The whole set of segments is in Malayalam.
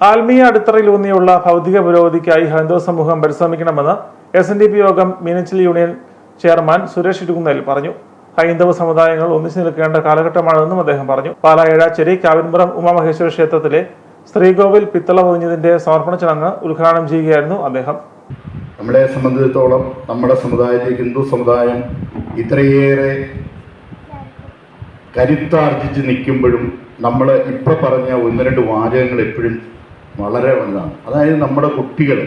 ആത്മീയ അടിത്തറയിലൂന്നിയുള്ള ഭൗതിക പുരോഗതിക്കായി ഹൈന്ദവ സമൂഹം പരിശ്രമിക്കണമെന്ന് SNDP യോഗം മീനച്ചിൽ യൂണിയൻ ചെയർമാൻ സുരേഷ് ഇടുകുന്നേൽ പറഞ്ഞു. ഹൈന്ദവ സമുദായങ്ങൾ ഒന്നിച്ചു നിൽക്കേണ്ട കാലഘട്ടമാണെന്നും അദ്ദേഹം പറഞ്ഞു. പാലാ ഏഴാച്ചേരി കാവിൻപുറം ഉമാമഹേശ്വര ക്ഷേത്രത്തിലെ ശ്രീകോവിൽ പിത്തള പൊതിഞ്ഞതിന്റെ സമർപ്പണ ചടങ്ങ് ഉദ്ഘാടനം ചെയ്യുകയായിരുന്നു അദ്ദേഹം. നമ്മളെ സംബന്ധിച്ചിടത്തോളം നമ്മുടെ സമുദായത്തിൽ ഹിന്ദു സമുദായം ഇത്രയേറെ കരുത്താർജിച്ച് നിൽക്കുമ്പോഴും നമ്മൾ ഇപ്പോൾ പറഞ്ഞ ഒന്ന് രണ്ട് വാചകങ്ങൾ എപ്പോഴും വളരെ വലുതാണ്. അതായത് നമ്മുടെ കുട്ടികൾ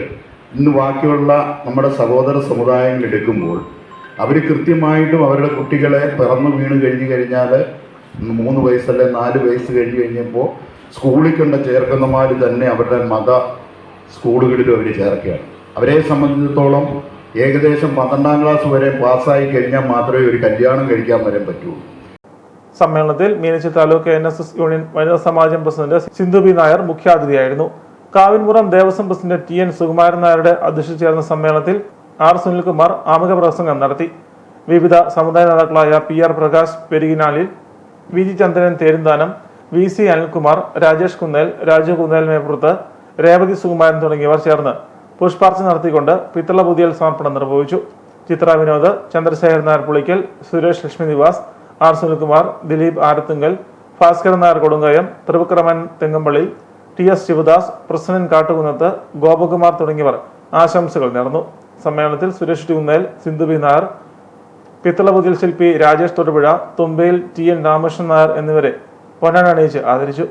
ഇന്ന് ബാക്കിയുള്ള നമ്മുടെ സഹോദര സമുദായങ്ങൾ എടുക്കുമ്പോൾ അവർ കൃത്യമായിട്ടും അവരുടെ കുട്ടികളെ പിറന്നു വീണ് കഴിഞ്ഞാൽ 3 വയസ്സല്ലെ 4 വയസ്സ് കഴിഞ്ഞപ്പോൾ സ്കൂളിൽ കണ്ട ചേർക്കുന്നമാർ തന്നെ അവരുടെ മത സ്കൂളുകളിലും അവർ ചേർക്കുകയാണ്. അവരെ സംബന്ധിച്ചിടത്തോളം ഏകദേശം 12ാം ക്ലാസ് വരെ പാസ്സായി കഴിഞ്ഞാൽ മാത്രമേ ഒരു കല്യാണം കഴിക്കാൻ വരാൻ പറ്റുള്ളൂ. സമ്മേളനത്തിൽ മീനച്ചിൽ താലൂക്ക് NSS യൂണിയൻ വനിതാ സമാജം പ്രസിഡന്റ് സിന്ധു ബി നായർ മുഖ്യാതിഥിയായിരുന്നു. കാവിൻപുറം ദേവസ്വം പ്രസിഡന്റ് TN സുകുമാരൻ നായരുടെ അധ്യക്ഷതയിൽ ചേർന്ന സമ്മേളനത്തിൽ R സുനിൽകുമാർ ആമുഖ പ്രസംഗം നടത്തി. വിവിധ സമുദായ നേതാക്കളായ PR പ്രകാശ് പെരികിനാലിൽ, VG ചന്ദ്രൻ തേരുന്താനം, VC അനിൽകുമാർ, രാജേഷ് കുന്നേൽ, രാജു കുന്നേൽ മേപ്പുറത്ത്, രേവതി സുകുമാരൻ തുടങ്ങിയവർ ചേർന്ന് പുഷ്പാർച്ചന നടത്തിക്കൊണ്ട് പിത്തള പുതിയൽ സമർപ്പണം നിർവഹിച്ചു. Chitra Vinod, Chandrasekharan Nair Pulickal, Suresh Lakshmi Nivas, R Sunilkumar, Dileep Arathunkal, Bhaskaran Nair Kodunkayam, Trivikraman Thengampally, TS Sivadas, president Kattukunnath, Gopakumar തുടങ്ങിയവർ ആശംസകൾ നേർന്നു. സമ്മേളനത്തിൽ സുരേഷ് കുന്നേൽ, സിന്ധു ബി നായർ, പിത്തള പുതിയൽ ശില്പി രാജേഷ് തൊടുപുഴ, തുമ്പയിൽ TN രാമകൃഷ്ണൻ നായർ എന്നിവരെ പൊന്നാടണിയിച്ച് ആദരിച്ചു.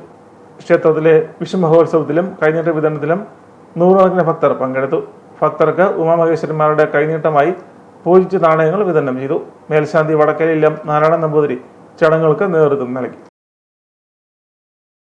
ക്ഷേത്രത്തിലെ വിഷുമഹോത്സവത്തിലും കൈനീട്ട വിതരണത്തിലും 100കണക്കിന് ഭക്തർ പങ്കെടുത്തു. ഭക്തർക്ക് ഉമാമഹേശ്വരന്മാരുടെ കൈനീട്ടമായി പൂജിച്ച നാണയങ്ങൾ വിതരണം ചെയ്തു. മേൽശാന്തി വടക്കേലില്ലം നാരായണൻ നമ്പൂതിരി ചടങ്ങുകൾക്ക് നേതൃത്വം നൽകി.